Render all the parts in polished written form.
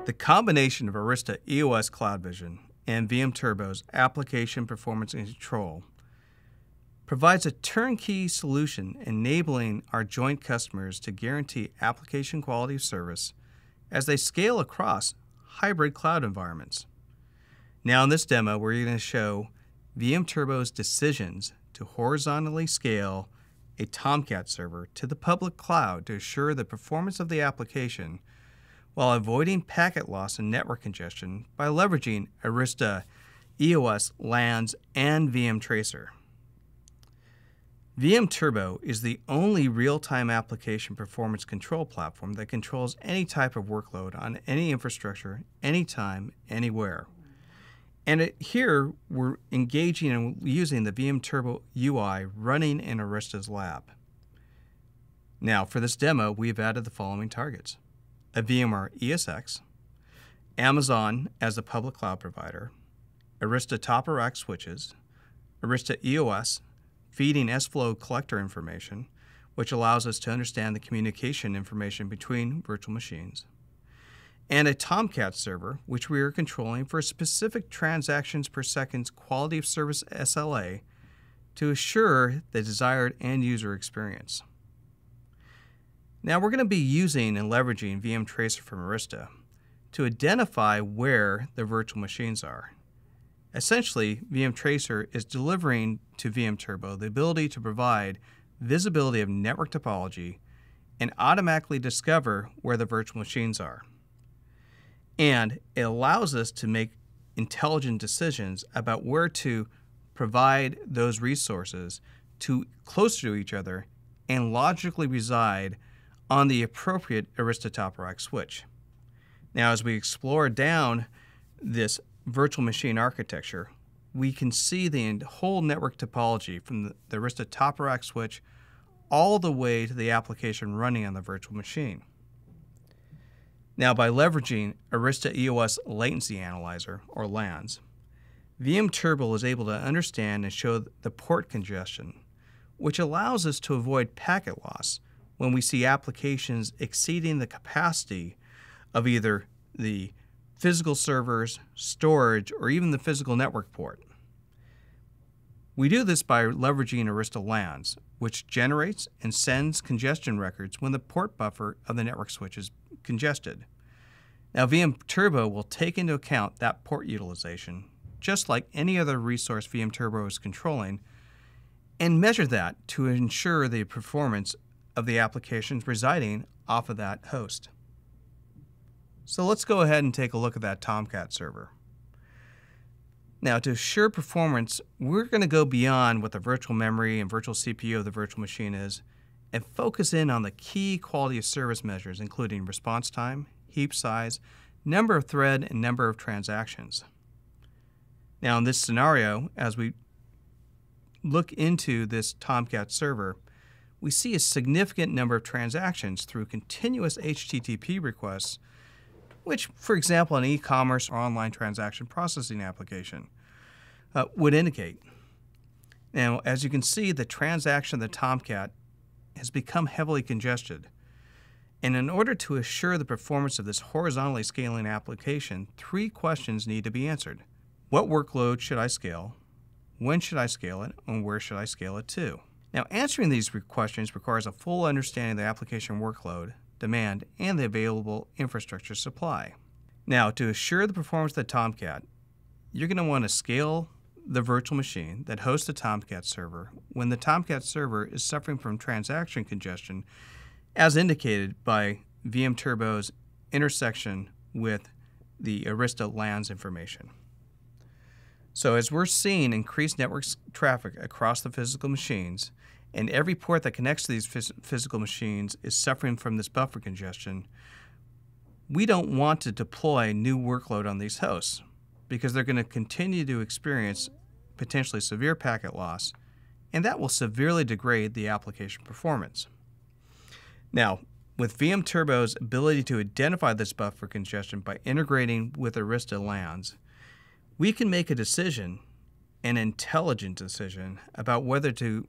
The combination of Arista EOS Cloud Vision and VMTurbo's application performance and control provides a turnkey solution enabling our joint customers to guarantee application quality of service as they scale across hybrid cloud environments. Now in this demo, we're going to show VMTurbo's decisions to horizontally scale a Tomcat server to the public cloud to assure the performance of the application while avoiding packet loss and network congestion by leveraging Arista EOS LANs and vmtracer. VMTurbo is the only real-time application performance control platform that controls any type of workload on any infrastructure, anytime, anywhere. And here we're engaging and using the VMTurbo UI running in Arista's lab. Now for this demo, we've added the following targets: a VMware ESX, Amazon as the public cloud provider, Arista top-of-rack switches, Arista EOS feeding S-Flow collector information, which allows us to understand the communication information between virtual machines, and a Tomcat server, which we are controlling for specific transactions per second's quality of service SLA to assure the desired end-user experience. Now we're going to be using and leveraging vmtracer from Arista to identify where the virtual machines are. Essentially, vmtracer is delivering to VMTurbo the ability to provide visibility of network topology and automatically discover where the virtual machines are. And it allows us to make intelligent decisions about where to provide those resources to closer to each other and logically reside on the appropriate Arista top-of-rack switch. Now, as we explore down this virtual machine architecture, we can see the whole network topology from the Arista top-of-rack switch all the way to the application running on the virtual machine. Now, by leveraging Arista EOS Latency Analyzer, or LANs, VMTurbo is able to understand and show the port congestion, which allows us to avoid packet loss when we see applications exceeding the capacity of either the physical servers, storage, or even the physical network port. We do this by leveraging Arista LANs, which generates and sends congestion records when the port buffer of the network switch is congested. Now, VMTurbo will take into account that port utilization, just like any other resource VMTurbo is controlling, and measure that to ensure the performance of the applications residing off of that host. So let's go ahead and take a look at that Tomcat server. Now, to assure performance, we're going to go beyond what the virtual memory and virtual CPU of the virtual machine is and focus in on the key quality of service measures, including response time, heap size, number of thread, and number of transactions. Now, in this scenario, as we look into this Tomcat server, we see a significant number of transactions through continuous HTTP requests, which, for example, an e-commerce or online transaction processing application would indicate. Now, as you can see, the transaction of the Tomcat has become heavily congested. And in order to assure the performance of this horizontally scaling application, 3 questions need to be answered. What workload should I scale? When should I scale it? And where should I scale it to? Now, answering these questions requires a full understanding of the application workload, demand, and the available infrastructure supply. Now, to assure the performance of the Tomcat, you're going to want to scale the virtual machine that hosts the Tomcat server when the Tomcat server is suffering from transaction congestion, as indicated by VMTurbo's intersection with the Arista LANs information. So as we're seeing increased network traffic across the physical machines, and every port that connects to these physical machines is suffering from this buffer congestion, we don't want to deploy new workload on these hosts because they're going to continue to experience potentially severe packet loss, and that will severely degrade the application performance. Now, with VMTurbo's ability to identify this buffer congestion by integrating with Arista LANs, we can make a decision, an intelligent decision, about whether to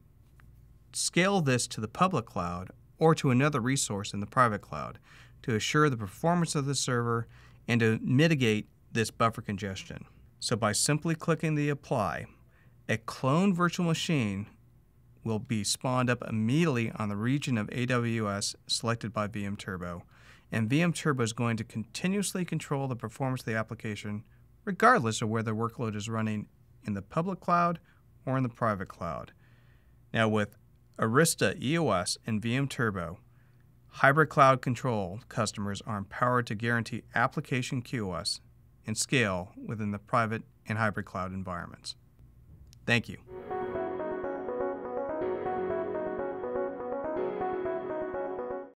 scale this to the public cloud or to another resource in the private cloud to assure the performance of the server and to mitigate this buffer congestion. So by simply clicking the apply, a clone virtual machine will be spawned up immediately on the region of AWS selected by VMTurbo, and VMTurbo is going to continuously control the performance of the application regardless of whether the workload is running in the public cloud or in the private cloud. Now with Arista EOS and VMTurbo, hybrid cloud control customers are empowered to guarantee application QoS and scale within the private and hybrid cloud environments. Thank you.